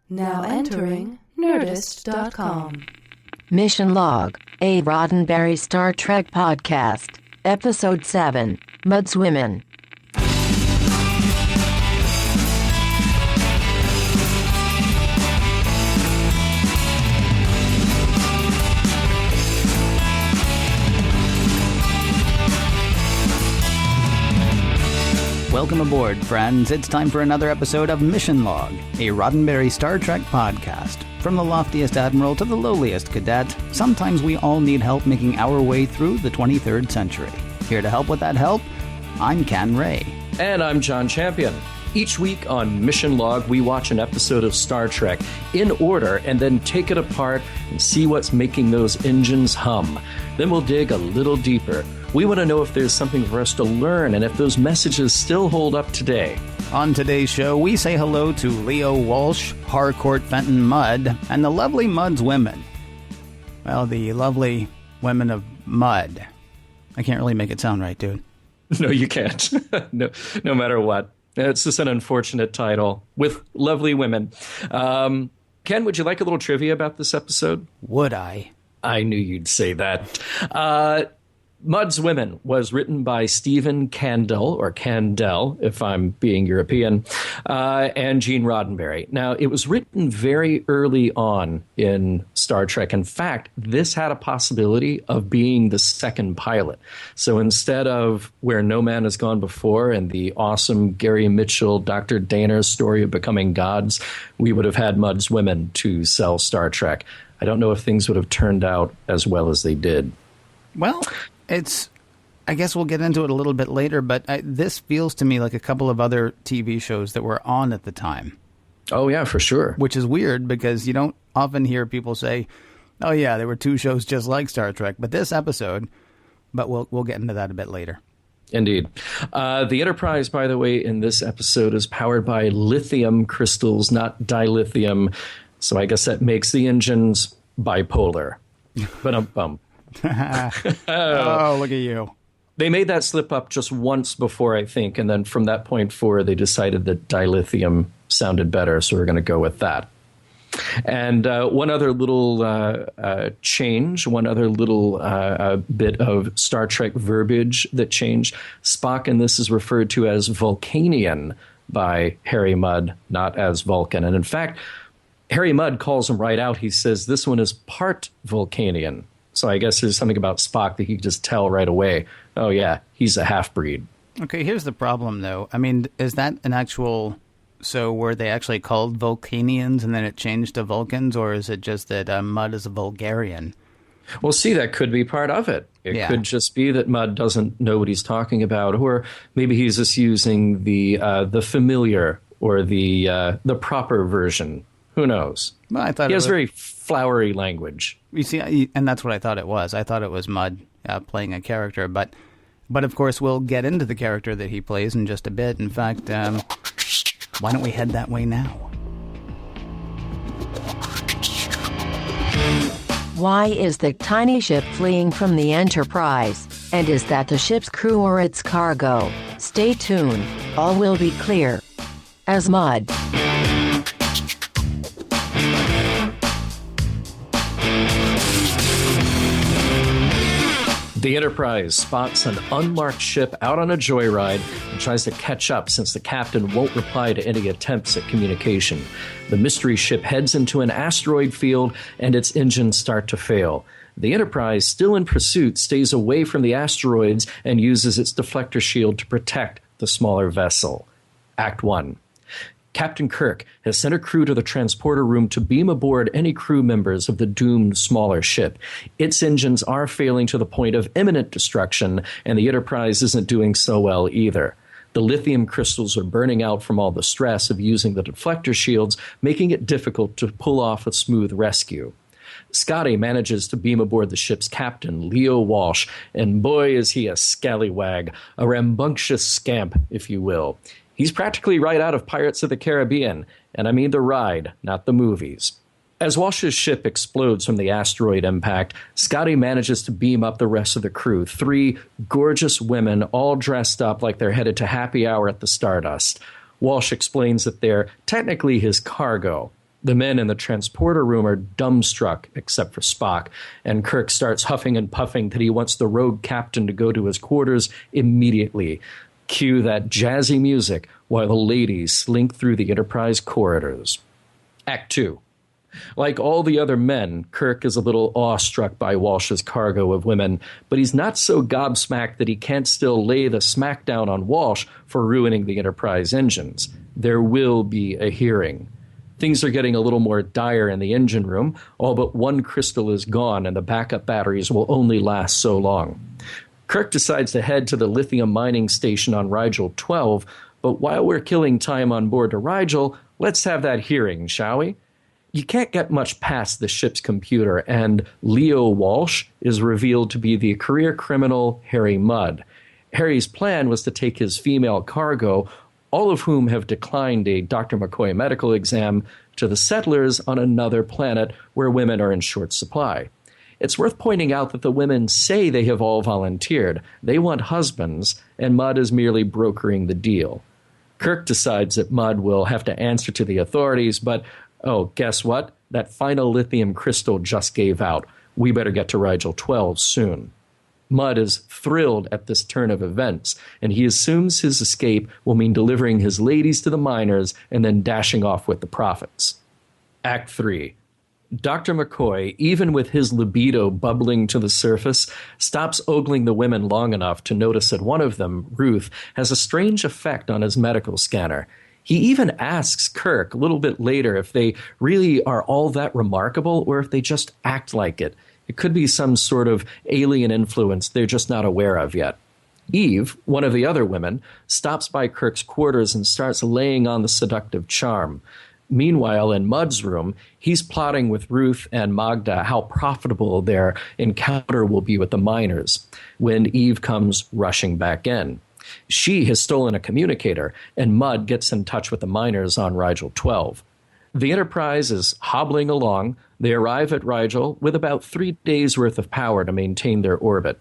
Now entering Nerdist.com. Mission Log, a Roddenberry Star Trek podcast. Episode 7, Mud's Women. Welcome aboard, friends. It's time for another episode of Mission Log, a Roddenberry Star Trek podcast. From the loftiest admiral to the lowliest cadet, sometimes we all need help making our way through the 23rd century. Here to help with that help, I'm Ken Ray. And I'm John Champion. Each week on Mission Log, we watch an episode of Star Trek in order and then take it apart and see what's making those engines hum. Then we'll dig a little deeper. We want to know if there's something for us to learn and if those messages still hold up today. On today's show, we say hello to Leo Walsh, Harcourt Fenton Mudd, and the lovely Mudd's women. Well, the lovely women of Mudd. I can't really make it sound right, dude. No, you can't. No matter what. It's just an unfortunate title with lovely women. Ken, would you like a little trivia about this episode? Would I? I knew you'd say that. Mudd's Women was written by Stephen Kandel, or Kandel, if I'm being European, and Gene Roddenberry. Now, it was written very early on in Star Trek. In fact, this had a possibility of being the second pilot. So instead of Where No Man Has Gone Before and the awesome Gary Mitchell, Dr. Dana's story of becoming gods, we would have had Mudd's Women to sell Star Trek. I don't know if things would have turned out as well as they did. Well, I guess we'll get into it a little bit later, but this feels to me like a couple of other TV shows that were on at the time. Oh, yeah, for sure. Which is weird because you don't often hear people say, oh, yeah, there were two shows just like Star Trek. But this episode, but we'll get into that a bit later. Indeed. The Enterprise, by the way, in this episode is powered by lithium crystals, not dilithium. So I guess that makes the engines bipolar. Ba-dum-bum. Oh, look at you. They made that slip up just once before, I think, and then from that point forward, they decided that dilithium sounded better, so we're going to go with that. And one other little change, one other little bit of Star Trek verbiage that changed. Spock in this is referred to as Vulcanian by Harry Mudd, not as Vulcan. And in fact, Harry Mudd calls him right out. He says this one is part Vulcanian. So I guess there's something about Spock that you can just tell right away. Oh, yeah, he's a half-breed. Okay, here's the problem, though. I mean, is that an actual... So were they actually called Vulcanians and then it changed to Vulcans? Or is it just that Mudd is a Bulgarian? Well, see, that could be part of it. It could just be that Mudd doesn't know what he's talking about. Or maybe he's just using the familiar or the proper version. Who knows? Well, I thought he has very flowery language. You see, and that's what I thought it was. I thought it was Mudd playing a character, but of course we'll get into the character that he plays in just a bit. In fact, why don't we head that way now? Why is the tiny ship fleeing from the Enterprise? And is that the ship's crew or its cargo? Stay tuned. All will be clear. As Mudd. The Enterprise spots an unmarked ship out on a joyride and tries to catch up since the captain won't reply to any attempts at communication. The mystery ship heads into an asteroid field and its engines start to fail. The Enterprise, still in pursuit, stays away from the asteroids and uses its deflector shield to protect the smaller vessel. Act 1. Captain Kirk has sent a crew to the transporter room to beam aboard any crew members of the doomed smaller ship. Its engines are failing to the point of imminent destruction, and the Enterprise isn't doing so well either. The lithium crystals are burning out from all the stress of using the deflector shields, making it difficult to pull off a smooth rescue. Scotty manages to beam aboard the ship's captain, Leo Walsh, and boy is he a scallywag, a rambunctious scamp, if you will. He's practically right out of Pirates of the Caribbean, and I mean the ride, not the movies. As Walsh's ship explodes from the asteroid impact, Scotty manages to beam up the rest of the crew, 3 gorgeous women all dressed up like they're headed to happy hour at the Stardust. Walsh explains that they're technically his cargo, The men in the transporter room are dumbstruck, except for Spock, and Kirk starts huffing and puffing that he wants the rogue captain to go to his quarters immediately. Cue that jazzy music while the ladies slink through the Enterprise corridors. Act 2. Like all the other men, Kirk is a little awestruck by Walsh's cargo of women, but he's not so gobsmacked that he can't still lay the smackdown on Walsh for ruining the Enterprise engines. There will be a hearing. Things are getting a little more dire in the engine room. All but one crystal is gone, and the backup batteries will only last so long. Kirk decides to head to the lithium mining station on Rigel 12, but while we're killing time on board to Rigel, let's have that hearing, shall we? You can't get much past the ship's computer, and Leo Walsh is revealed to be the career criminal Harry Mudd. Harry's plan was to take his female cargo, all of whom have declined a Dr. McCoy medical exam, to the settlers on another planet where women are in short supply. It's worth pointing out that the women say they have all volunteered. They want husbands, and Mudd is merely brokering the deal. Kirk decides that Mudd will have to answer to the authorities, but oh, guess what? That final lithium crystal just gave out. We better get to Rigel 12 soon. Mudd is thrilled at this turn of events, and he assumes his escape will mean delivering his ladies to the miners and then dashing off with the profits. Act 3. Dr. McCoy, even with his libido bubbling to the surface, stops ogling the women long enough to notice that one of them, Ruth, has a strange effect on his medical scanner. He even asks Kirk a little bit later if they really are all that remarkable or if they just act like it. It could be some sort of alien influence they're just not aware of yet. Eve, one of the other women, stops by Kirk's quarters and starts laying on the seductive charm. Meanwhile, in Mudd's room, he's plotting with Ruth and Magda how profitable their encounter will be with the miners when Eve comes rushing back in. She has stolen a communicator, and Mudd gets in touch with the miners on Rigel 12. The Enterprise is hobbling along. They arrive at Rigel with about 3 days' worth of power to maintain their orbit.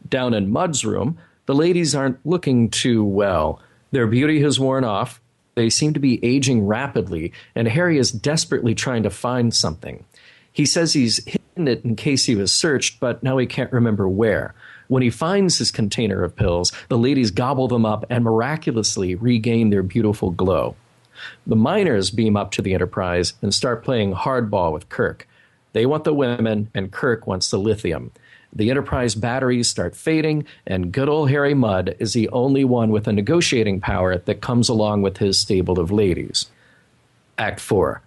Down in Mudd's room, the ladies aren't looking too well. Their beauty has worn off. They seem to be aging rapidly, and Harry is desperately trying to find something. He says he's hidden it in case he was searched, but now he can't remember where. When he finds his container of pills, the ladies gobble them up and miraculously regain their beautiful glow. The miners beam up to the Enterprise and start playing hardball with Kirk. They want the women, and Kirk wants the lithium. The Enterprise batteries start fading, and good old Harry Mudd is the only one with a negotiating power that comes along with his stable of ladies. Act 4.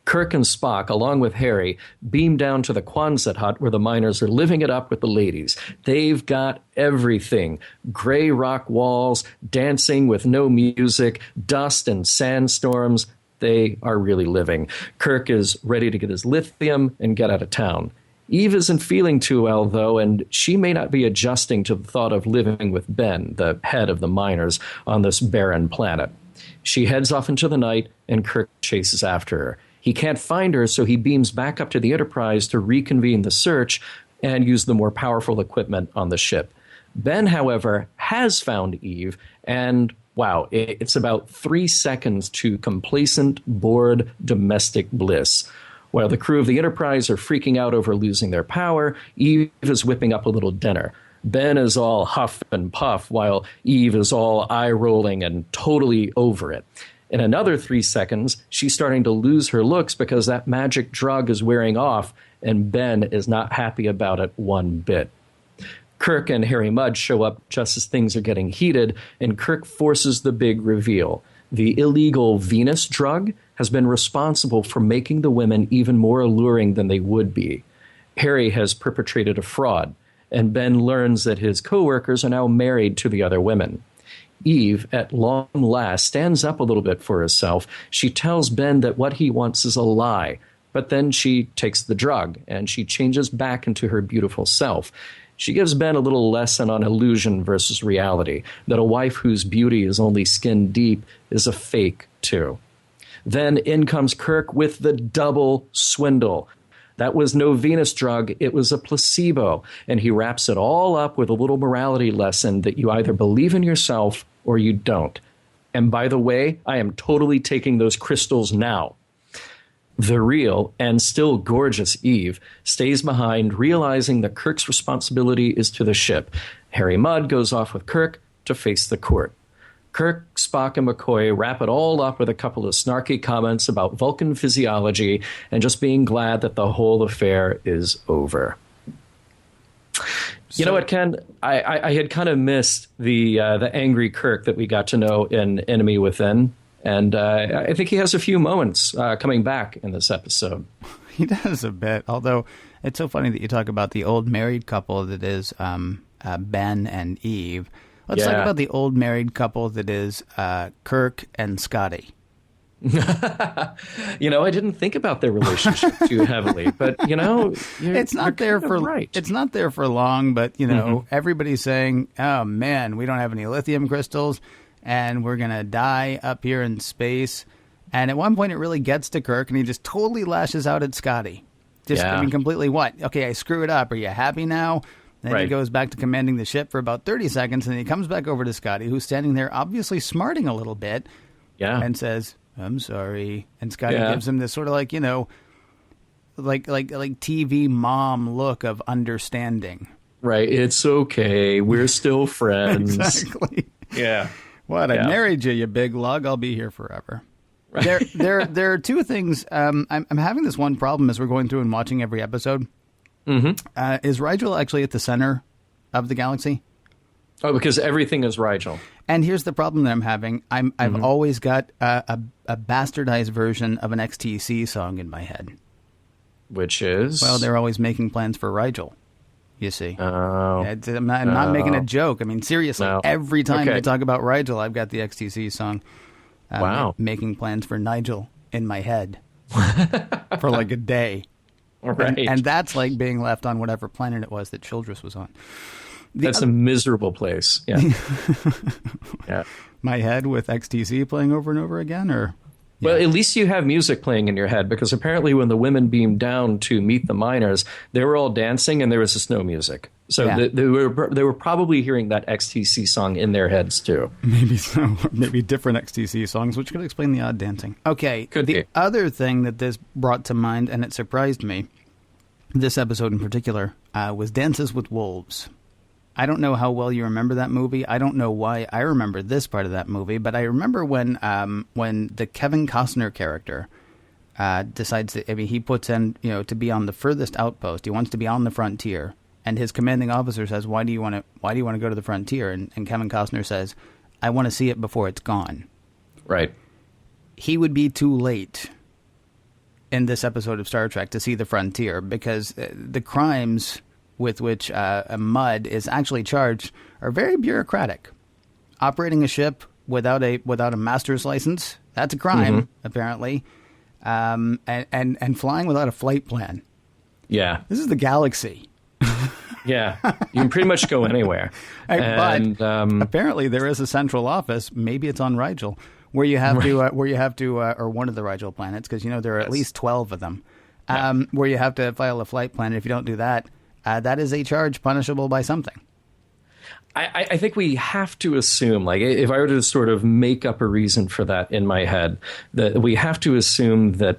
Kirk and Spock, along with Harry, beam down to the Quonset hut where the miners are living it up with the ladies. They've got everything. Gray rock walls, dancing with no music, dust and sandstorms. They are really living. Kirk is ready to get his lithium and get out of town. Eve isn't feeling too well, though, and she may not be adjusting to the thought of living with Ben, the head of the miners, on this barren planet. She heads off into the night, and Kirk chases after her. He can't find her, so he beams back up to the Enterprise to reconvene the search and use the more powerful equipment on the ship. Ben, however, has found Eve, and wow, it's about 3 seconds to complacent, bored, domestic bliss. While the crew of the Enterprise are freaking out over losing their power, Eve is whipping up a little dinner. Ben is all huff and puff, while Eve is all eye-rolling and totally over it. In another 3 seconds, she's starting to lose her looks because that magic drug is wearing off, and Ben is not happy about it one bit. Kirk and Harry Mudd show up just as things are getting heated, and Kirk forces the big reveal. The illegal Venus drug has been responsible for making the women even more alluring than they would be. Harry has perpetrated a fraud, and Ben learns that his co-workers are now married to the other women. Eve, at long last, stands up a little bit for herself. She tells Ben that what he wants is a lie, but then she takes the drug, and she changes back into her beautiful self. She gives Ben a little lesson on illusion versus reality, that a wife whose beauty is only skin deep is a fake, too. Then in comes Kirk with the double swindle. That was no Venus drug, it was a placebo, and he wraps it all up with a little morality lesson that you either believe in yourself or you don't. And by the way, I am totally taking those crystals now. The real and still gorgeous Eve stays behind, realizing that Kirk's responsibility is to the ship. Harry Mudd goes off with Kirk to face the court. Kirk, Spock, and McCoy wrap it all up with a couple of snarky comments about Vulcan physiology and just being glad that the whole affair is over. You know what, Ken? I had kind of missed the angry Kirk that we got to know in Enemy Within. And I think he has a few moments coming back in this episode. He does a bit, although it's so funny that you talk about the old married couple that is Ben and Eve. Let's talk about the old married couple that is Kirk and Scotty. I didn't think about their relationship too heavily, but it's not there for right. It's not there for long, but everybody's saying, "Oh man, we don't have any lithium crystals, and we're gonna die up here in space." And at one point, it really gets to Kirk, and he just totally lashes out at Scotty. Completely what? Okay, I screw it up. Are you happy now? Then he goes back to commanding the ship for about 30 seconds, and then he comes back over to Scotty, who's standing there obviously smarting a little bit, and says, "I'm sorry." And Scotty gives him this sort of like TV mom look of understanding. Right. It's okay. We're still friends. Exactly. Yeah. What? I married you, you big lug. I'll be here forever. Right. There are two things. I'm having this one problem as we're going through and watching every episode. Mm-hmm. Is Rigel actually at the center of the galaxy? Oh, because everything is Rigel. And here's the problem that I'm having. I've always got a bastardized version of an XTC song in my head. Which is? Well, they're always making plans for Rigel, you see. Oh. I'm not making a joke. I mean, seriously, every time I talk about Rigel, I've got the XTC song. Making plans for Nigel in my head for like a day. Right. And that's like being left on whatever planet it was that Childress was on. That's a miserable place. Yeah. Yeah. My head with XTC playing over and over again, or? Yeah. Well, at least you have music playing in your head, because apparently when the women beamed down to meet the miners, they were all dancing and there was just no music. So they were probably hearing that XTC song in their heads too. Maybe so. Maybe different XTC songs, which could explain the odd dancing. Okay. The other thing that this brought to mind, and it surprised me, this episode in particular, was Dances with Wolves. I don't know how well you remember that movie. I don't know why I remember this part of that movie, but I remember when the Kevin Costner character decides that, he puts in, to be on the furthest outpost. He wants to be on the frontier, and his commanding officer says, "Why do you want to go to the frontier?" And Kevin Costner says, "I want to see it before it's gone." Right. He would be too late in this episode of Star Trek to see the frontier, because the crimes with which Mudd is actually charged are very bureaucratic. Operating a ship without a master's license, that's a crime, apparently. And flying without a flight plan. Yeah. This is the galaxy. Yeah. You can pretty much go anywhere. But apparently there is a central office, maybe it's on Rigel, where you have to, or one of the Rigel planets, because there are at least 12 of them, where you have to file a flight plan. And if you don't do that, that is a charge punishable by something. I think we have to assume, like, if I were to sort of make up a reason for that in my head, that we have to assume that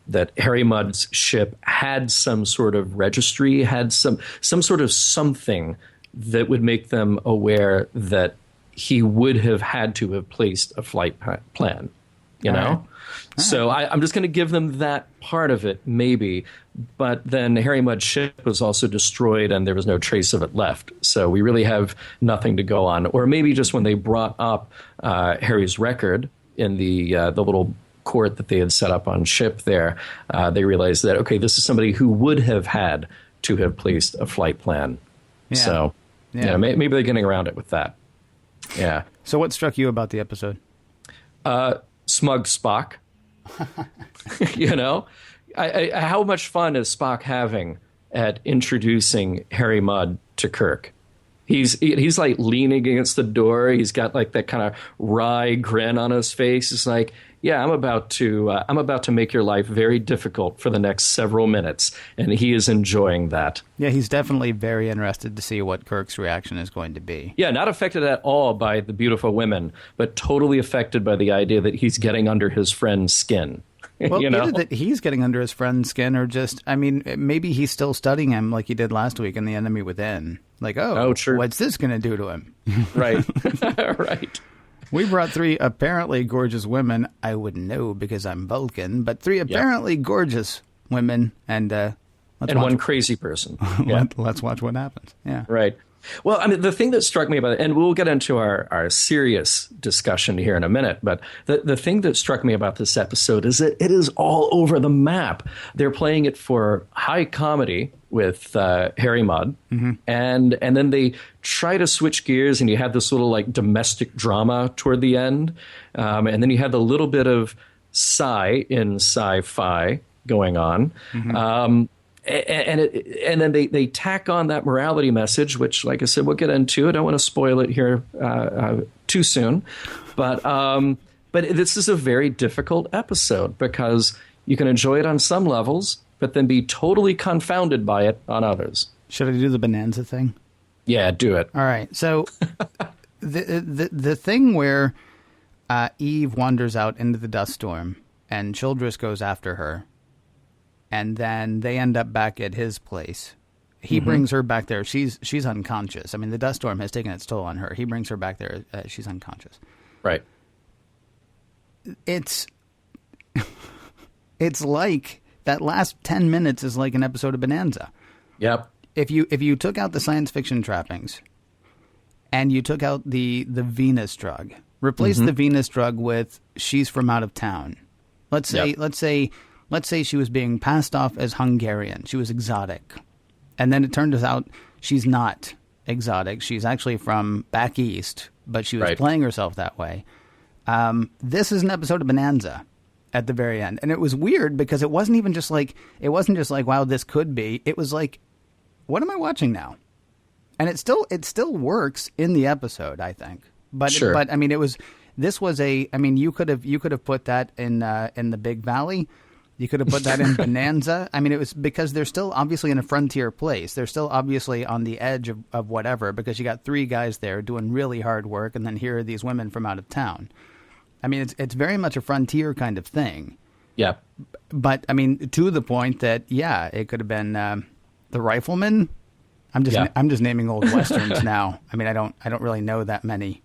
that Harry Mudd's ship had some sort of registry, had some sort of something that would make them aware that he would have had to have placed a flight plan, you know? So I'm just going to give them that part of it, maybe. But then Harry Mudd's ship was also destroyed and there was no trace of it left. So we really have nothing to go on. Or maybe just when they brought up Harry's record in the little court that they had set up on ship there, they realized that, okay, this is somebody who would have had to have placed a flight plan. Yeah. So maybe they're getting around it with that. Yeah. So what struck you about the episode? Smug Spock. How much fun is Spock having at introducing Harry Mudd to Kirk? He's like leaning against the door. He's got like that kind of wry grin on his face. It's like, yeah, I'm about to make your life very difficult for the next several minutes, and he is enjoying that. Yeah, he's definitely very interested to see what Kirk's reaction is going to be. Yeah, not affected at all by the beautiful women, but totally affected by the idea that he's getting under his friend's skin. Well, you know? either that he's getting under his friend's skin or just, I mean, maybe he's still studying him like he did last week in The Enemy Within. Like, true. What's this going to do to him? Right. Right. We brought 3 apparently gorgeous women. I wouldn't know because I'm Vulcan, but 3 apparently gorgeous women. And one crazy person. Yeah. Let's watch what happens. Yeah. Right. Well, I mean, the thing that struck me about it, and we'll get into our serious discussion here in a minute, but the thing that struck me about this episode is that it is all over the map. They're playing it for high comedy with Harry Mudd, and then they try to switch gears, and you have this little like domestic drama toward the end, and then you have a little bit of in sci-fi going on. And then they tack on that morality message, which, like I said, we'll get into. I don't want to spoil it here too soon, but this is a very difficult episode because you can enjoy it on some levels, but then be totally confounded by it on others. Should I do the bonanza thing? Yeah, do it. All right. So the thing where Eve wanders out into the dust storm and Childress goes after her. And then they end up back at his place. He brings her back there. She's unconscious. I mean, the dust storm has taken its toll on her. He brings her back there. She's unconscious. Right. It's like that last 10 minutes is like an episode of Bonanza. Yep. If you took out the science fiction trappings and you took out the Venus drug, replace the Venus drug with she's from out of town. Let's say she was being passed off as Hungarian. She was exotic. And then it turned out she's not exotic. She's actually from back east, but she was playing herself that way. This is an episode of Bonanza at the very end. And it was weird because it wasn't just like, wow, this could be. It was like, what am I watching now? And it still works in the episode, I think. But sure. But I mean, you could have put that in the Big Valley. You could have put that in Bonanza. I mean, it was because they're still obviously in a frontier place. They're still obviously on the edge of whatever, because you got 3 guys there doing really hard work, and then here are these women from out of town. I mean, it's very much a frontier kind of thing. Yeah. But, I mean, to the point that, yeah, it could have been the Rifleman. I'm just naming old Westerns now. I mean, I don't really know that many.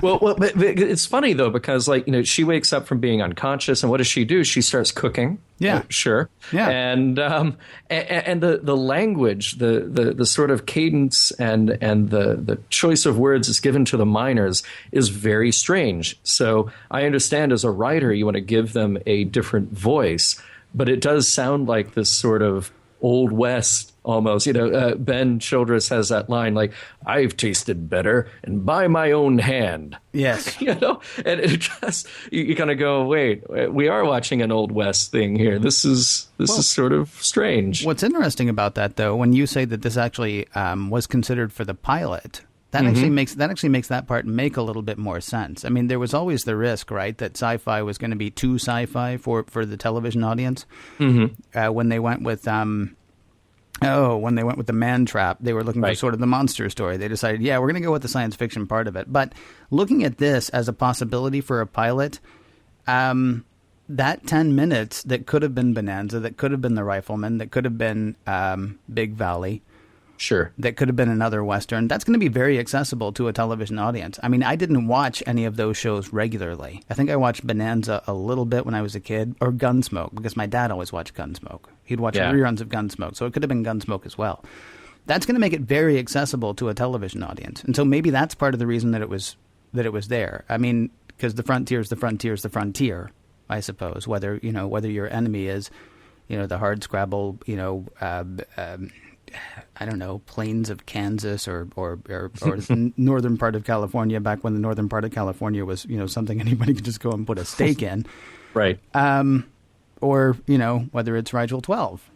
Well, but it's funny, though, because, like, you know, she wakes up from being unconscious, and what does she do? She starts cooking. Yeah. Sure. Yeah. And the language, the sort of cadence and the choice of words is given to the miners is very strange. So I understand as a writer, you want to give them a different voice, but it does sound like this sort of Old West almost. You know, Ben Childress has that line like, "I've tasted better and by my own hand." Yes. You know, and it just, you kind of go, wait, we are watching an Old West thing here. This is sort of strange. What's interesting about that, though, when you say that this actually was considered for the pilot, that actually makes that part make a little bit more sense. I mean, there was always the risk, right, that sci-fi was going to be too sci-fi for the television audience. When they went with the Man Trap, they were looking for sort of the monster story. They decided, yeah, we're going to go with the science fiction part of it. But looking at this as a possibility for a pilot, that 10 minutes that could have been Bonanza, that could have been The Rifleman, that could have been Big Valley. Sure. That could have been another Western. That's going to be very accessible to a television audience. I mean, I didn't watch any of those shows regularly. I think I watched Bonanza a little bit when I was a kid, or Gunsmoke, because my dad always watched Gunsmoke. He'd watch reruns of Gunsmoke, so it could have been Gunsmoke as well. That's going to make it very accessible to a television audience. And so maybe that's part of the reason that it was there. I mean, because the frontier is the frontier, I suppose, whether your enemy is, the hardscrabble, I don't know, plains of Kansas or the northern part of California, back when the northern part of California was, something anybody could just go and put a stake in. Right. Or, whether it's Rigel 12,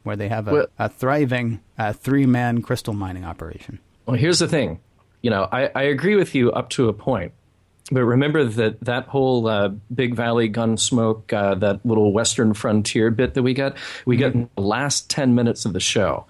where they have a thriving 3-man crystal mining operation. Well, here's the thing. I agree with you up to a point. But remember that whole Big Valley Gunsmoke, that little Western frontier bit that we get in the last 10 minutes of the show.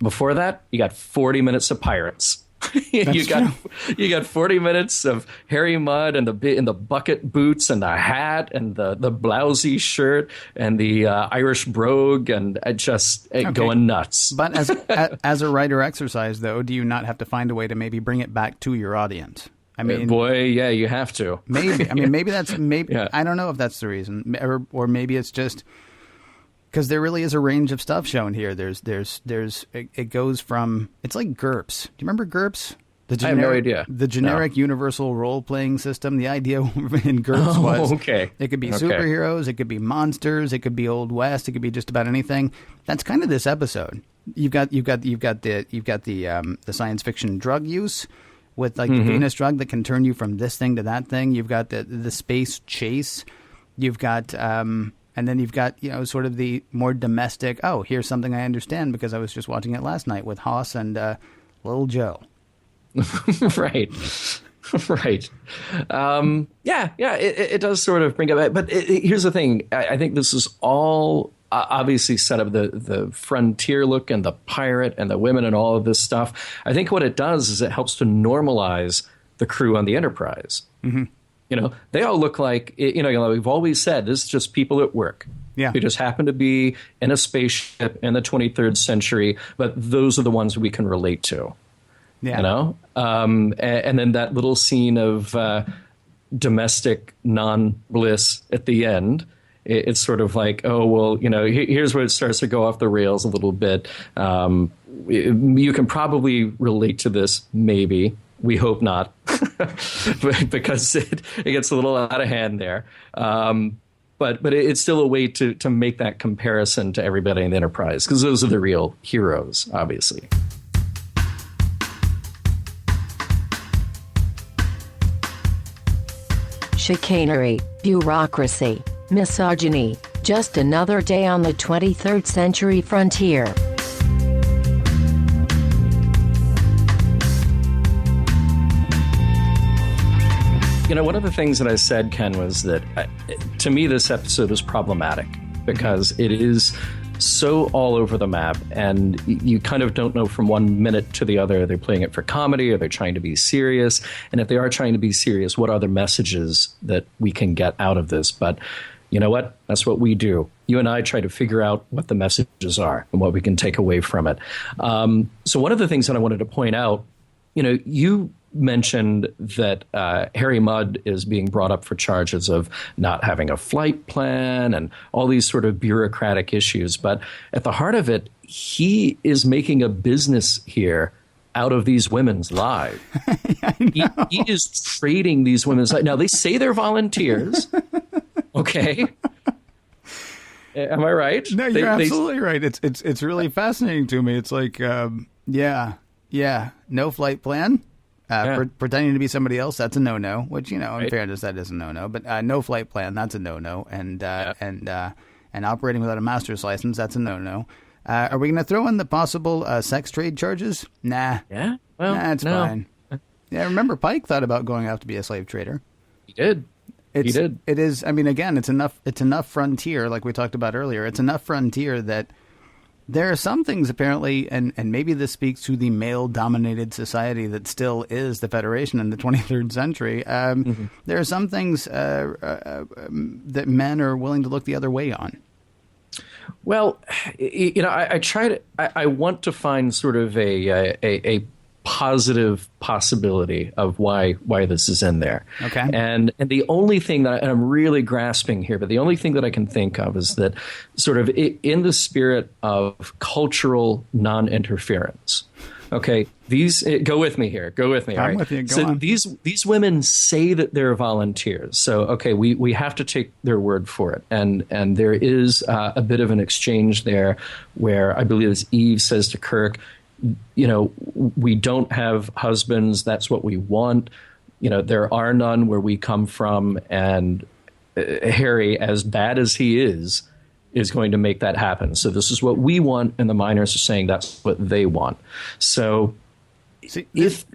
Before that, you got 40 minutes of pirates. you got 40 minutes of Harry Mudd and the bucket boots and the hat and the blousy shirt and the Irish brogue and just going nuts. But as a writer exercise, though, do you not have to find a way to maybe bring it back to your audience? I mean, boy, yeah, you have to. Maybe. I mean, maybe that's Yeah. I don't know if that's the reason, or maybe it's just because there really is a range of stuff shown here. It goes from, it's like GURPS. Do you remember GURPS? I have no idea. The generic universal role playing system. The idea in GURPS was it could be superheroes, it could be monsters, it could be Old West, it could be just about anything. That's kind of this episode. You've got the science fiction drug use with like the Venus drug that can turn you from this thing to that thing. You've got the space chase. You've got and then you've got, sort of the more domestic, here's something I understand because I was just watching it last night with Haas and Little Joe. Right. It does sort of bring it back. But here's the thing. I think this is all obviously set up the frontier look and the pirate and the women and all of this stuff. I think what it does is it helps to normalize the crew on the Enterprise. Mm-hmm. They all look like, we've always said, this is just people at work. Yeah. Who just happen to be in a spaceship in the 23rd century, but those are the ones we can relate to. Yeah. And then that little scene of domestic non-bliss at the end, it's sort of like, here's where it starts to go off the rails a little bit. You can probably relate to this, maybe. We hope not, because it gets a little out of hand there. But it's still a way to make that comparison to everybody in the Enterprise, because those are the real heroes, obviously. Chicanery, bureaucracy, misogyny, just another day on the 23rd century frontier. One of the things that I said, Ken, was that to me this episode is problematic because it is so all over the map, and you kind of don't know from one minute to the other. Are they playing it for comedy? Are they trying to be serious? And if they are trying to be serious, what are the messages that we can get out of this? But you know what? That's what we do. You and I try to figure out what the messages are and what we can take away from it. So one of the things that I wanted to point out, you mentioned that Harry Mudd is being brought up for charges of not having a flight plan and all these sort of bureaucratic issues. But at the heart of it, he is making a business here out of these women's lives. He is trading these women's lives. Now, they say they're volunteers. Okay. Am I right? No, you're absolutely right. It's really fascinating to me. It's like, no flight plan. Pretending to be somebody else, that's a no-no, which, in fairness, that is a no-no. But no flight plan, that's a no-no. And operating without a master's license, that's a no-no. Are we going to throw in the possible sex trade charges? Nah. Yeah? Well, that's fine. Yeah, remember Pike thought about going out to be a slave trader. He did. He did. It is, again, it's enough frontier, like we talked about earlier. It's enough frontier that there are some things apparently, and maybe this speaks to the male-dominated society that still is the Federation in the 23rd century. There are some things that men are willing to look the other way on. Well, I want to find sort of a positive possibility of why this is in there. Okay. And the only thing that I'm really grasping here, but the only thing that I can think of is that sort of in the spirit of cultural non-interference. Okay, go with me here. Go with me. I'm with you. Go on. These women say that they're volunteers. So okay, we have to take their word for it. And there is a bit of an exchange there where I believe as Eve says to Kirk, we don't have husbands. That's what we want. There are none where we come from. And Harry, as bad as he is going to make that happen. So this is what we want. And the miners are saying that's what they want. So I'm just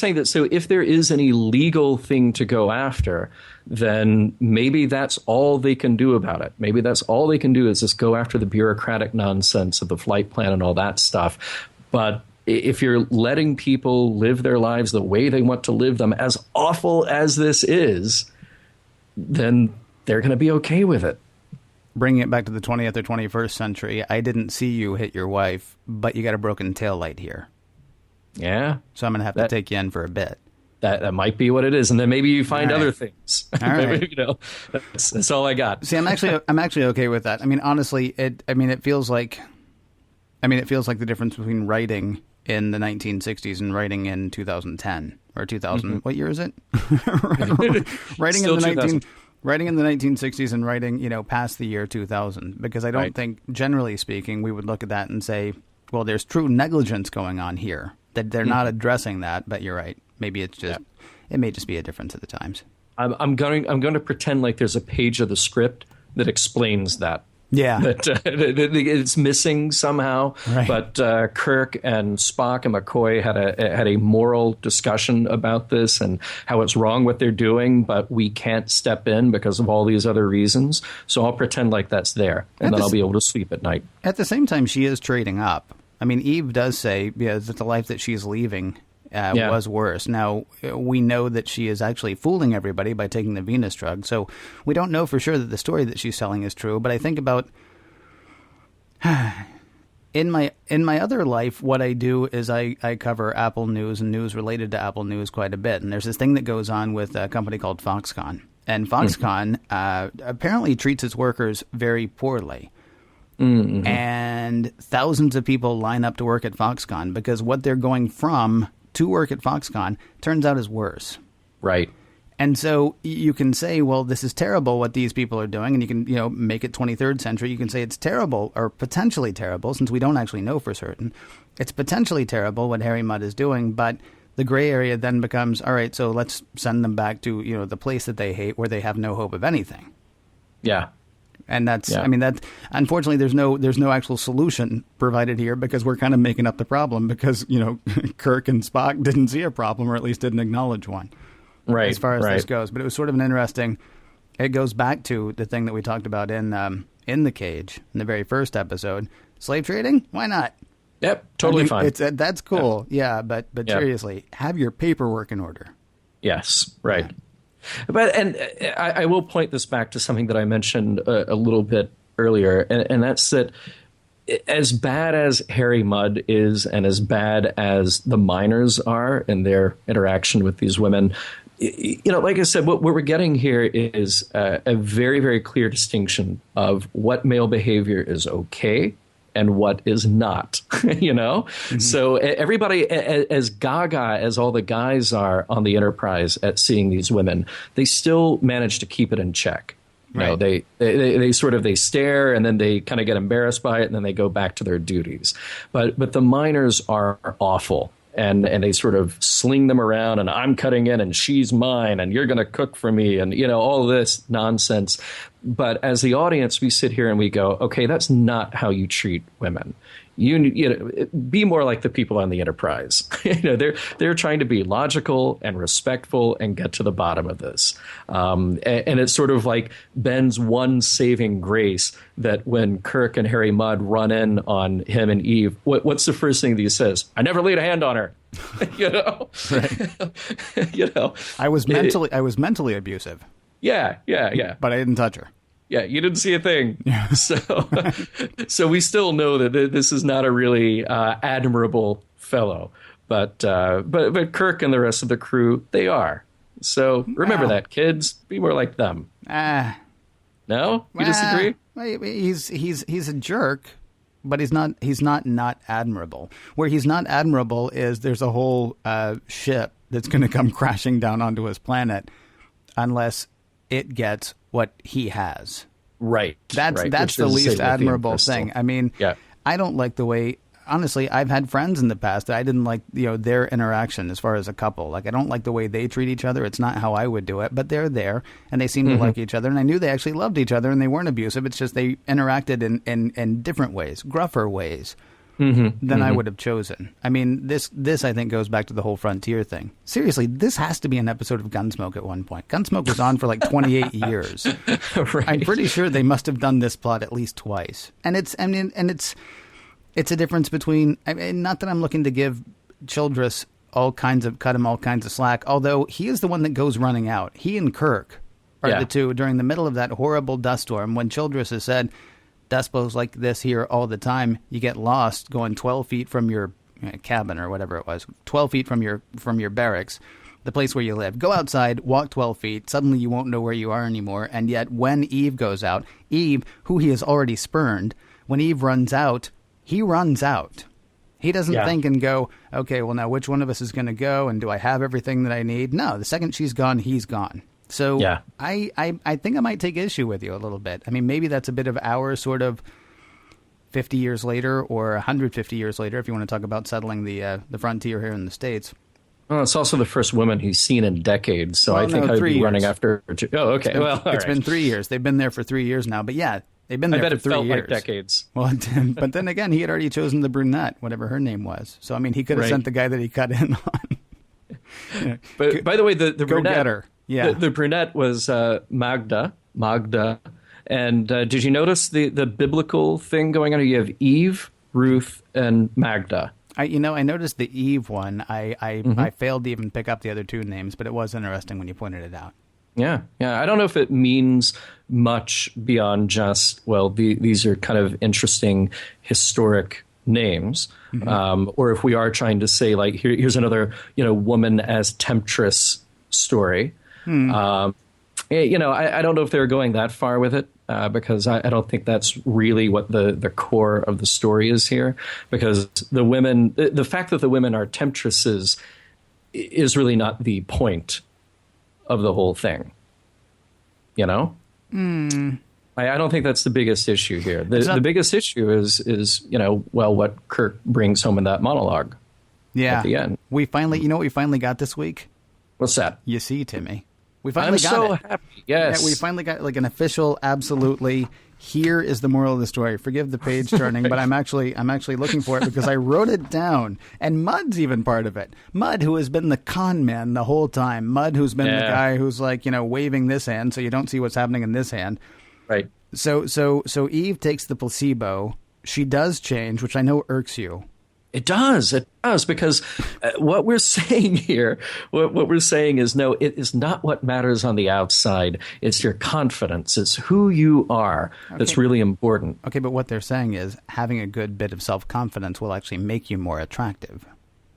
saying that. So if there is any legal thing to go after, then maybe that's all they can do about it. Maybe that's all they can do is just go after the bureaucratic nonsense of the flight plan and all that stuff. But if you're letting people live their lives the way they want to live them, as awful as this is, then they're going to be okay with it. Bringing it back to the 20th or 21st century, I didn't see you hit your wife, but you got a broken taillight here. Yeah. So I'm going to have to take you in for a bit. That might be what it is, and then maybe you find other things. All right. That's all I got. See, I'm actually okay with that. I mean, honestly, it feels like the difference between writing in the 1960s and writing in 2010 or 2000. Mm-hmm. What year is it? Writing in the 1960s and writing, past the year 2000, because I don't think, generally speaking, we would look at that and say, well, there's true negligence going on here, that they're not addressing that. But you're right. Maybe it may just be a difference of the times. I'm going to pretend like there's a page of the script that explains that. Yeah, that it's missing somehow. Right. But Kirk and Spock and McCoy had a moral discussion about this and how it's wrong what they're doing, but we can't step in because of all these other reasons. So I'll pretend like that's there, and then I'll be able to sleep at night. At the same time, she is trading up. I mean, Eve does say that the life that she's leaving was worse. Now, we know that she is actually fooling everybody by taking the Venus drug, so we don't know for sure that the story that she's telling is true. But I think about in my other life, what I do is I cover Apple News and news related to Apple News quite a bit. And there's this thing that goes on with a company called Foxconn. And Foxconn apparently treats its workers very poorly. Mm-hmm. And thousands of people line up to work at Foxconn because what they're going from to work at Foxconn turns out is worse. Right. And so you can say, well, this is terrible what these people are doing. And you can, make it 23rd century. You can say it's terrible or potentially terrible, since we don't actually know for certain. It's potentially terrible what Harry Mudd is doing. But the gray area then becomes, all right, so let's send them back to, the place that they hate where they have no hope of anything. Yeah. And that's, unfortunately, there's no actual solution provided here, because we're kind of making up the problem because, Kirk and Spock didn't see a problem, or at least didn't acknowledge one. Right. As far as this goes. But it was sort of an interesting, it goes back to the thing that we talked about in The Cage, in the very first episode. Slave trading? Why not? Yep. Totally fine. That's cool. Yeah. But seriously, have your paperwork in order. Yes. Right. Yeah. But I will point this back to something that I mentioned a little bit earlier, and that's that as bad as Harry Mudd is, and as bad as the miners are in their interaction with these women, like I said, what we're getting here is a very, very clear distinction of what male behavior is okay and what is not, Mm-hmm. So everybody, as gaga as all the guys are on the Enterprise at seeing these women, they still manage to keep it in check. Right. They sort of, they stare, and then they kind of get embarrassed by it, and then they go back to their duties. But the miners are awful. And they sort of sling them around, and I'm cutting in, and she's mine, and you're going to cook for me, and, all this nonsense. But as the audience, we sit here and we go, okay, that's not how you treat women. You be more like the people on the Enterprise. They're trying to be logical and respectful and get to the bottom of this. And it's sort of like Ben's one saving grace that when Kirk and Harry Mudd run in on him and Eve, what's the first thing that he says? I never laid a hand on her. Right. I was mentally abusive. Yeah. But I didn't touch her. Yeah, you didn't see a thing. Yeah. So we still know that this is not a really admirable fellow. But Kirk and the rest of the crew, they are. So remember that, kids. Be more like them. No? You disagree? He's a jerk, but he's not admirable. Where he's not admirable is there's a whole ship that's going to come crashing down onto his planet unless it gets what he has. Right. That's the least admirable thing. I mean, I don't like the way, honestly, I've had friends in the past that I didn't like, their interaction as far as a couple. Like, I don't like the way they treat each other. It's not how I would do it, but they're there and they seem to like each other. And I knew they actually loved each other and they weren't abusive. It's just they interacted in different ways, gruffer ways. Than I would have chosen. I mean, this I think goes back to the whole Frontier thing. Seriously, this has to be an episode of Gunsmoke at one point. Gunsmoke was on for like 28 years. Right. I'm pretty sure they must have done this plot at least twice. And it's It's a difference between, I mean, not that I'm looking to give Childress cut him all kinds of slack, although he is the one that goes running out. He and Kirk are the two during the middle of that horrible dust storm when Childress has said, dust blows like this here all the time. You get lost going 12 feet from your cabin or whatever it was, 12 feet from your barracks, the place where you live. Go outside, walk 12 feet. Suddenly you won't know where you are anymore. And yet when Eve goes out, Eve, who he has already spurned, when Eve runs out, he runs out. He doesn't think and go, okay, well, now which one of us is going to go? And do I have everything that I need? No, the second she's gone, he's gone. So I think I might take issue with you a little bit. I mean, maybe that's a bit of our sort of 50 years later or 150 years later, if you want to talk about settling the frontier here in the States. Well, it's also the first woman he's seen in decades, so I think I'd be running after... Oh, okay. It's been 3 years. They've been there for 3 years now. But yeah, they've been there for 3 years. I bet it felt like decades. Well, but then again, he had already chosen the brunette, whatever her name was. So, I mean, he could have sent the guy that he cut in on. But by the way, the go brunette... get her. Yeah. The brunette was Magda. And did you notice the biblical thing going on? You have Eve, Ruth, and Magda. I noticed the Eve one. I failed to even pick up the other two names, but it was interesting when you pointed it out. Yeah. I don't know if it means much beyond just, well, these are kind of interesting historic names, or if we are trying to say, like, here's another, woman as temptress story. I don't know if they're going that far with it. Because I don't think that's really what the core of the story is here. Because the fact that the women are temptresses is really not the point of the whole thing. I don't think that's the biggest issue here. The biggest issue is what Kirk brings home in that monologue. Yeah. At the end. We finally, what we finally got this week? What's that? You see, Timmy. We finally got so it. Happy. Yes. Yeah, we finally got like an official, absolutely, here is the moral of the story. Forgive the page turning, but I'm actually looking for it because I wrote it down. And Mudd's even part of it. Mudd, who has been the con man the whole time. Mudd, who's been the guy who's like, waving this hand so you don't see what's happening in this hand. Right. So Eve takes the placebo. She does change, which I know irks you. It does, because what we're saying here, what we're saying is, no, it is not what matters on the outside. It's your confidence. It's who you are that's really important. Okay, but what they're saying is having a good bit of self-confidence will actually make you more attractive.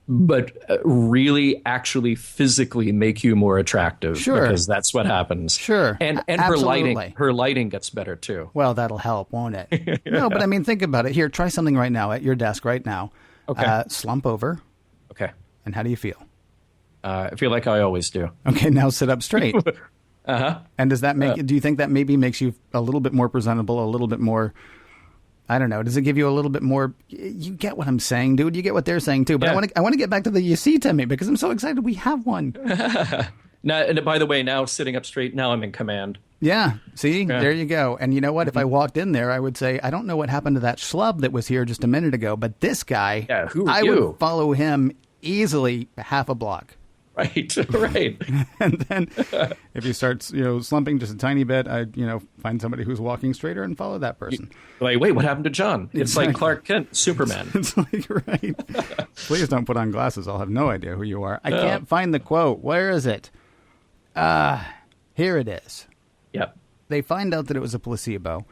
But really, actually, physically make you more attractive. Sure. Because that's what happens. Sure. And her lighting gets better, too. Well, that'll help, won't it? No, but I mean, think about it. Here, try something right now at your desk right now. Okay. Slump over. Okay. And how do you feel? I feel like I always do. Okay, now sit up straight. Uh-huh. And does that do you think that maybe makes you a little bit more presentable, a little bit more, I don't know, does it give you a little bit more, you get what I'm saying, dude? You get what they're saying, too. But I want to get back to the you see, Timmy, because I'm so excited we have one. Now, and by the way, now sitting up straight, now I'm in command. Yeah, see, there you go. And you know what? If I walked in there, I would say, I don't know what happened to that schlub that was here just a minute ago, but this guy, I would follow him easily half a block. Right. And then if you start, slumping just a tiny bit, I'd, find somebody who's walking straighter and follow that person. Like, wait, what happened to John? It's like Clark Kent, Superman. It's like, right. Please don't put on glasses. I'll have no idea who you are. I can't find the quote. Where is it? Here it is. Yep. They find out that it was a placebo,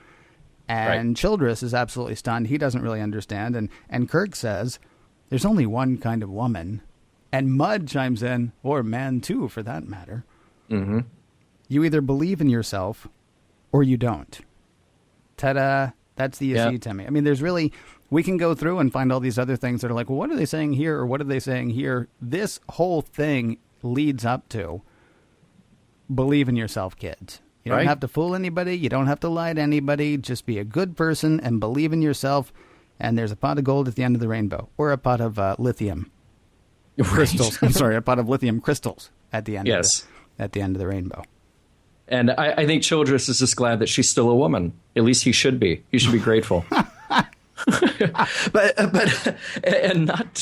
and Childress is absolutely stunned. He doesn't really understand, and Kirk says, there's only one kind of woman, and Mudd chimes in, or man too, for that matter. Mm-hmm. You either believe in yourself, or you don't. Ta-da! That's the issue, Timmy. I mean, there's really, we can go through and find all these other things that are like, well, what are they saying here, or what are they saying here? This whole thing leads up to believe in yourself, kids. You don't have to fool anybody. You don't have to lie to anybody. Just be a good person and believe in yourself. And there's a pot of gold at the end of the rainbow, or a pot of lithium crystals. I'm sorry, a pot of lithium crystals at the end. At the end of the rainbow. And I think Childress is just glad that she's still a woman. At least he should be. He should be grateful. but and not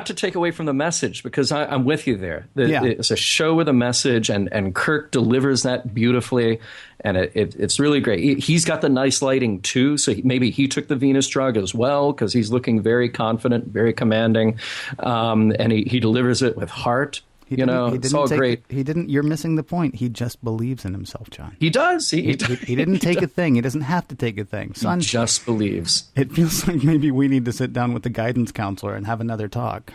to take away from the message, because I'm with you there. It's a show with a message, and Kirk delivers that beautifully, and it's really great. He's got the nice lighting too, so maybe he took the Venus drug as well, because he's looking very confident, very commanding, and he delivers it with heart. It's all great. He didn't. You're missing the point. He just believes in himself, John. He does. He didn't take a thing. He doesn't have to take a thing. Son, he just believes. It feels like maybe we need to sit down with the guidance counselor and have another talk.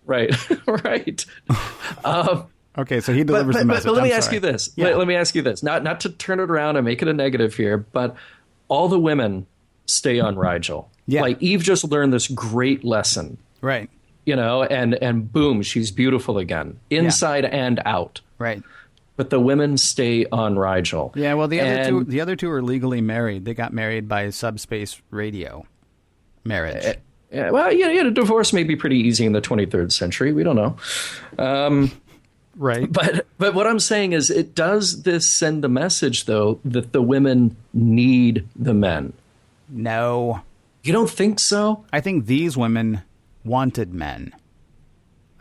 Right. Right. Okay, so he delivers the message. But let me ask you this. Yeah. Let me ask you this. Not to turn it around and make it a negative here, but all the women stay on Rigel. Yeah. Like Eve just learned this great lesson. Right. And boom, she's beautiful again, inside and out. Right. But the women stay on Rigel. Yeah, well, the other two are legally married. They got married by subspace radio marriage. Yeah, well, divorce may be pretty easy in the 23rd century. We don't know. Right. But what I'm saying is, does this send the message, though, that the women need the men? No. You don't think so? I think these women wanted men.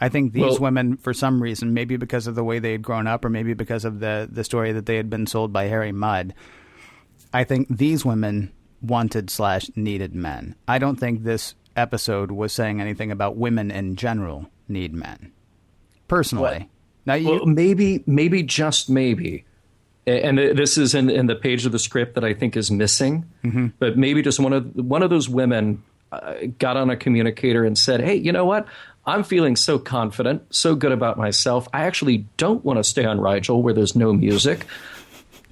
I think these women, for some reason, maybe because of the way they had grown up, or maybe because of the story that they had been sold by Harry Mudd, I think these women wanted/needed men. I don't think this episode was saying anything about women in general need men. Personally. Now, maybe just maybe. And this is in the page of the script that I think is missing. Mm-hmm. But maybe just one of those women got on a communicator and said, hey, you know what? I'm feeling so confident, so good about myself. I actually don't want to stay on Rigel where there's no music.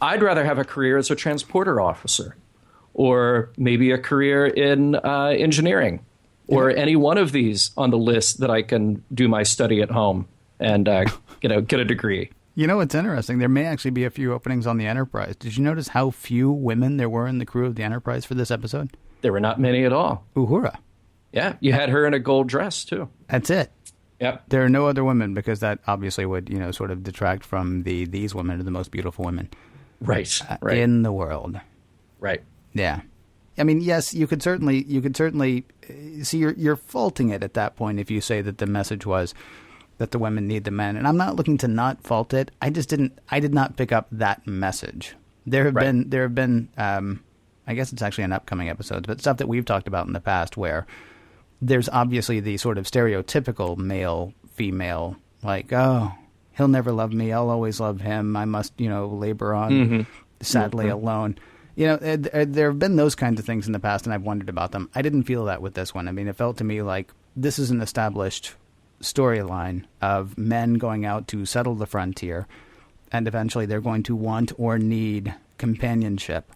I'd rather have a career as a transporter officer, or maybe a career in engineering, or any one of these on the list that I can do my study at home and get a degree. You know, it's interesting. There may actually be a few openings on the Enterprise. Did you notice how few women there were in the crew of the Enterprise for this episode? There were not many at all. Uhura. Yeah, you had her in a gold dress, too. That's it. Yep. There are no other women, because that obviously would, sort of detract from these women are the most beautiful women. Right. In the world. Right. Yeah. I mean, yes, you could certainly see you're faulting it at that point if you say that the message was that the women need the men. And I'm not looking to not fault it. I did not pick up that message. There have been I guess it's actually in upcoming episodes, but stuff that we've talked about in the past where there's obviously the sort of stereotypical male, female, like, oh, he'll never love me. I'll always love him. I must, labor on, sadly alone. There have been those kinds of things in the past, and I've wondered about them. I didn't feel that with this one. I mean, it felt to me like this is an established storyline of men going out to settle the frontier, and eventually they're going to want or need companionship.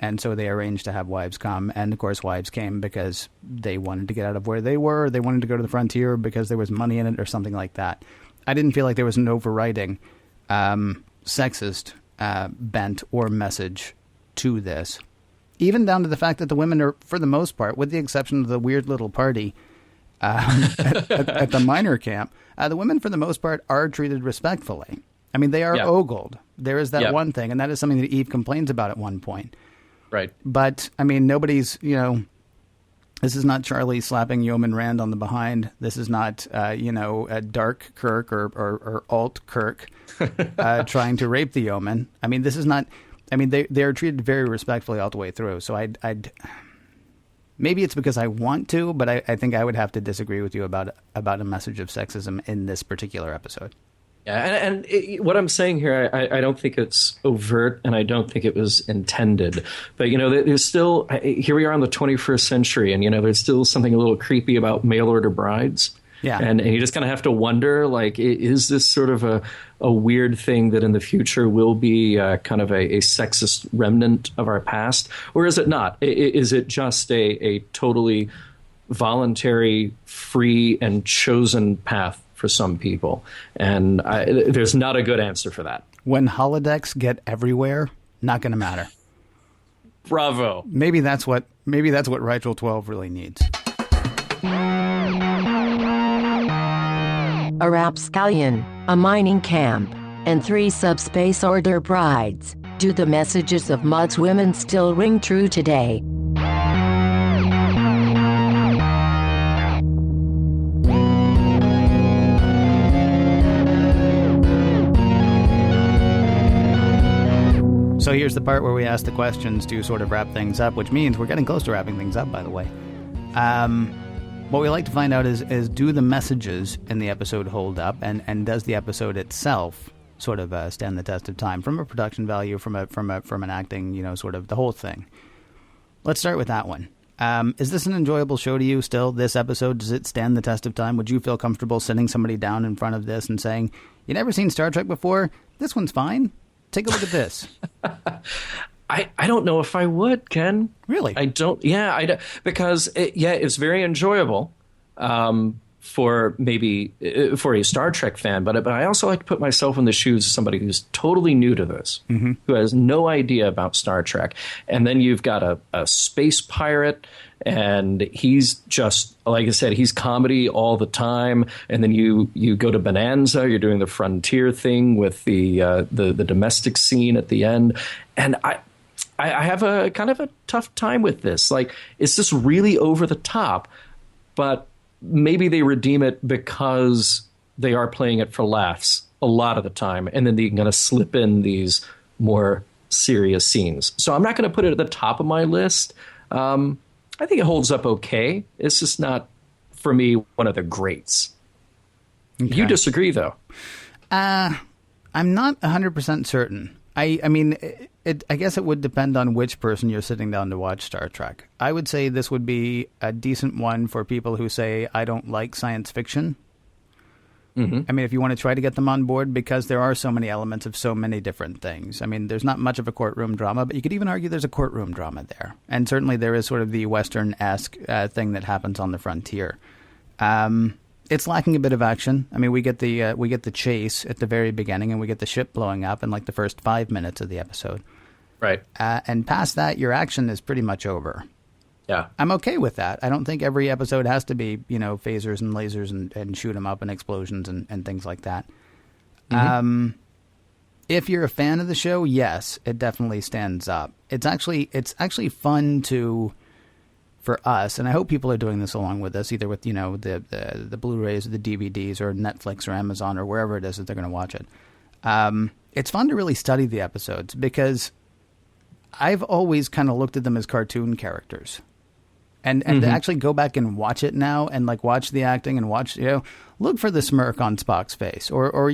And so they arranged to have wives come, and of course wives came because they wanted to get out of where they were. They wanted to go to the frontier because there was money in it or something like that. I didn't feel like there was an overriding sexist bent or message to this, even down to the fact that the women are, for the most part, with the exception of the weird little party at the minor camp, the women for the most part are treated respectfully. I mean, they are ogled. There is that one thing, and that is something that Eve complains about at one point. Right. But, I mean, nobody's, this is not Charlie slapping Yeoman Rand on the behind. This is not, a dark Kirk or alt Kirk trying to rape the yeoman. I mean, this is not, they're treated very respectfully all the way through. So I'd maybe it's because I want to, but I think I would have to disagree with you about a message of sexism in this particular episode. Yeah, and what I'm saying here, I don't think it's overt, and I don't think it was intended. But, there's still, here we are in the 21st century, and, there's still something a little creepy about mail-order brides. Yeah. And you just kind of have to wonder, like, is this sort of a weird thing that in the future will be kind of a sexist remnant of our past? Or is it not? Is it just a totally voluntary, free, and chosen path for some people? And there's not a good answer for that. When holodecks get everywhere, not going to matter. Bravo. Maybe that's what Rigel 12 really needs. A rapscallion, a mining camp, and 3 subspace order brides. Do the messages of Mudd's women still ring true today? So here's the part where we ask the questions to sort of wrap things up, which means we're getting close to wrapping things up, by the way. What we like to find out is do the messages in the episode hold up, and does the episode itself sort of stand the test of time from a production value, from an acting, sort of the whole thing. Let's start with that one. Is this an enjoyable show to you still, this episode? Does it stand the test of time? Would you feel comfortable sitting somebody down in front of this and saying, you never seen Star Trek before? This one's fine. Take a look at this. I don't know if I would, Ken. Really? I don't. Yeah, because it's very enjoyable for a Star Trek fan, but I also like to put myself in the shoes of somebody who's totally new to this, who has no idea about Star Trek. And then you've got a space pirate, and he's just, like I said, he's comedy all the time. And then you go to Bonanza, you're doing the frontier thing with the domestic scene at the end. And I have a kind of a tough time with this. Like, it's just really over the top, but maybe they redeem it because they are playing it for laughs a lot of the time, and then they're going to slip in these more serious scenes. So I'm not going to put it at the top of my list. I think it holds up okay. It's just not, for me, one of the greats. Okay. You disagree, though. I'm not 100% certain. I mean, I guess it would depend on which person you're sitting down to watch Star Trek. I would say this would be a decent one for people who say, I don't like science fiction. Mm-hmm. I mean, if you want to try to get them on board, because there are so many elements of so many different things. I mean, there's not much of a courtroom drama, but you could even argue there's a courtroom drama there. And certainly there is sort of the Western-esque thing that happens on the frontier. It's lacking a bit of action. I mean, we get the chase at the very beginning, and we get the ship blowing up in like the first 5 minutes of the episode. Right. And past that, your action is pretty much over. Yeah. I'm okay with that. I don't think every episode has to be, phasers and lasers and shoot 'em up and explosions and things like that. Mm-hmm. If you're a fan of the show, yes, it definitely stands up. It's actually fun for us, and I hope people are doing this along with us, either with, the Blu-rays or the DVDs or Netflix or Amazon or wherever it is that they're going to watch it. It's fun to really study the episodes, because I've always kind of looked at them as cartoon characters. And to actually go back and watch it now and like watch the acting and watch, look for the smirk on Spock's face, or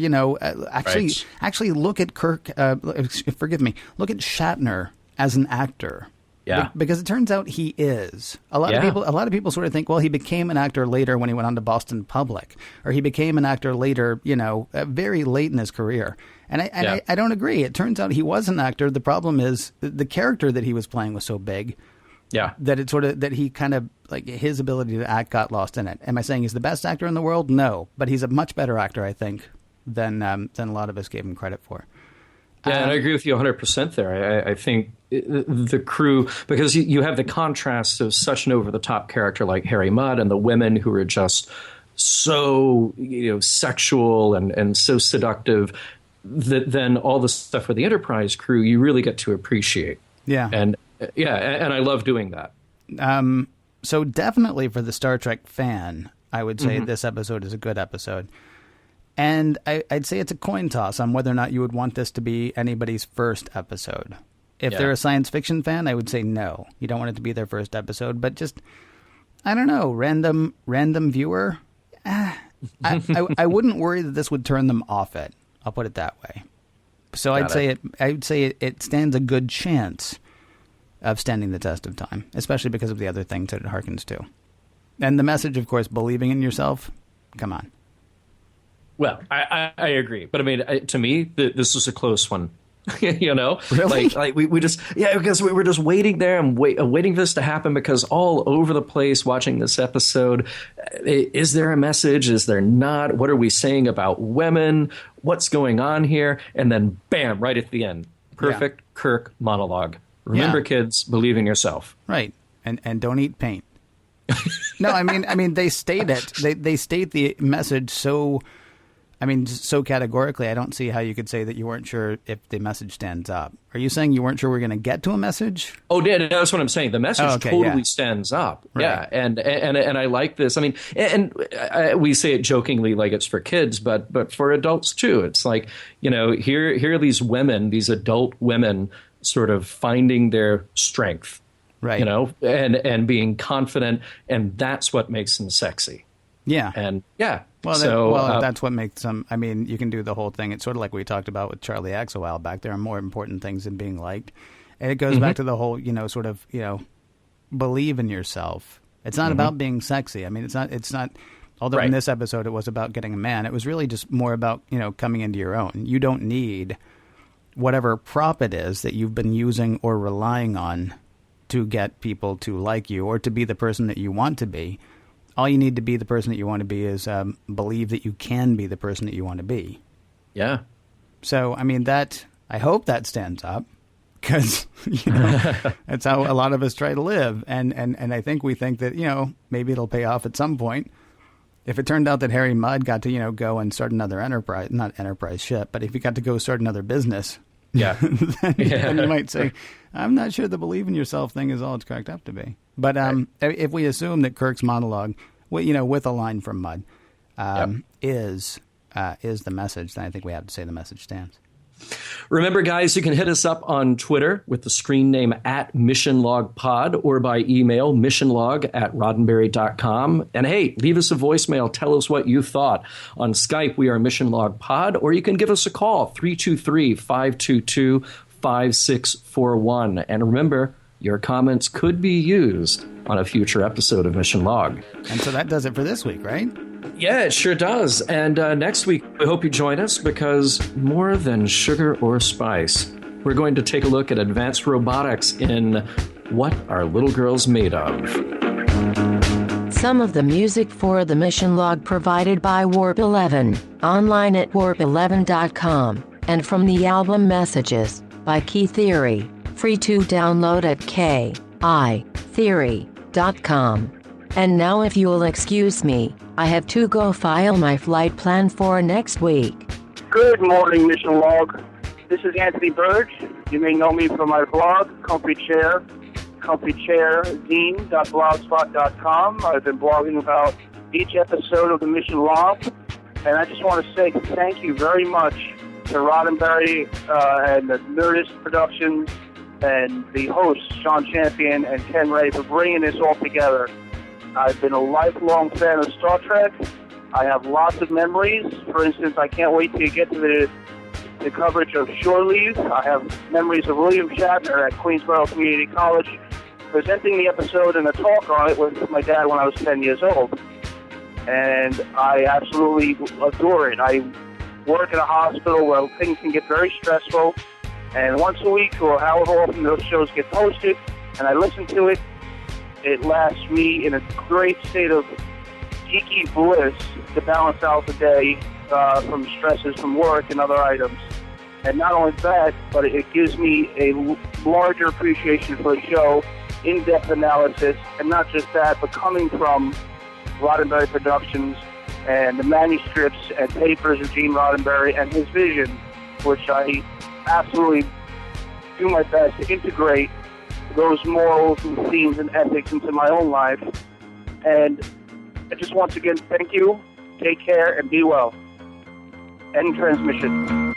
actually look at Kirk, look at Shatner as an actor. Yeah. Because it turns out he is. A lot of people sort of think, well, he became an actor later when he went on to Boston Public, or he became an actor later, very late in his career. And I don't agree. It turns out he was an actor. The problem is the character that he was playing was so big. Yeah. That he kind of, like, his ability to act got lost in it. Am I saying he's the best actor in the world? No. But he's a much better actor, I think, than a lot of us gave him credit for. Yeah, and I agree with you 100% there. I think the crew, because you have the contrast of such an over-the-top character like Harry Mudd, and the women who are just so sexual and so seductive, that then all the stuff with the Enterprise crew you really get to appreciate. Yeah. And I love doing that. So definitely for the Star Trek fan, I would say this episode is a good episode. And I'd say it's a coin toss on whether or not you would want this to be anybody's first episode. If they're a science fiction fan, I would say no. You don't want it to be their first episode. But just, I don't know, random viewer, I wouldn't worry that this would turn them off it. I'll put it that way. So I'd say it stands a good chance of standing the test of time, especially because of the other things that it harkens to. And the message, of course, believing in yourself, come on. Well, I agree. But I mean, to me, this was a close one. Really? Like we just, because we were just waiting there and waiting for this to happen, because all over the place watching this episode, is there a message? Is there not? What are we saying about women? What's going on here? And then bam, right at the end, perfect Kirk monologue. Remember, kids, believe in yourself. Right. And don't eat paint. No, I mean, they state it. They state the message so categorically, I don't see how you could say that you weren't sure if the message stands up. Are you saying you weren't sure we're going to get to a message? Oh, yeah, that's what I'm saying. The message totally stands up. Right. Yeah, and I like this. I mean, and we say it jokingly like it's for kids, but for adults too. It's like, here are these women, these adult women, sort of finding their strength, Right. you know, and being confident, and that's what makes them sexy. Yeah. And yeah. Well, that's what makes them. I mean, you can do the whole thing. It's sort of like we talked about with Charlie X a while back. There are more important things than being liked, and it goes back to the whole, sort of, believe in yourself. It's not about being sexy. I mean, it's not. Although in this episode it was about getting a man, it was really just more about coming into your own. You don't need whatever prop it is that you've been using or relying on to get people to like you or to be the person that you want to be. All you need to be the person that you want to be is believe that you can be the person that you want to be. Yeah. So, I mean, I hope that stands up, because that's how a lot of us try to live. And I think we think that, maybe it'll pay off at some point. If it turned out that Harry Mudd got to, go and start another enterprise, not enterprise ship, but if he got to go start another business, then you might say, I'm not sure the believe in yourself thing is all it's cracked up to be. But if we assume that Kirk's monologue, with a line from Mudd, is the message, then I think we have to say the message stands. Remember, guys, you can hit us up on Twitter with the screen name @MissionLogPod or by email missionlog@roddenberry.com. And hey, leave us a voicemail. Tell us what you thought. On Skype, we are MissionLogPod, or you can give us a call, 323-522-5641. And remember, your comments could be used on a future episode of Mission Log. And so that does it for this week, right? Yeah, it sure does. And next week, I hope you join us, because more than sugar or spice, we're going to take a look at advanced robotics in What Are Little Girls Made Of? Some of the music for the Mission Log provided by Warp 11, online at warp11.com, and from the album Messages by Key Theory, free to download at kitheory.com. And now, if you'll excuse me, I have to go file my flight plan for next week. Good morning, Mission Log. This is Anthony Burge. You may know me from my blog, Comfy Chair, comfychairzine.blogspot.com. I've been blogging about each episode of the Mission Log, and I just want to say thank you very much to Roddenberry and the Nerdist Productions and the hosts, Sean Champion and Ken Ray, for bringing this all together. I've been a lifelong fan of Star Trek. I have lots of memories. For instance, I can't wait to get to the coverage of Shore Leave. I have memories of William Shatner at Queensborough Community College presenting the episode and a talk on it with my dad when I was 10 years old. And I absolutely adore it. I work in a hospital where things can get very stressful. And once a week, or however often those shows get posted, and I listen to it, it lasts me in a great state of geeky bliss to balance out the day from stresses from work and other items. And not only that, but it gives me a larger appreciation for the show, in-depth analysis, and not just that, but coming from Roddenberry Productions and the manuscripts and papers of Gene Roddenberry and his vision, which I absolutely do my best to integrate those morals and themes and ethics into my own life. And I just once again thank you, take care, and be well. End transmission.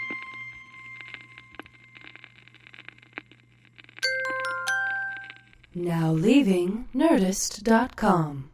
Now leaving Nerdist.com.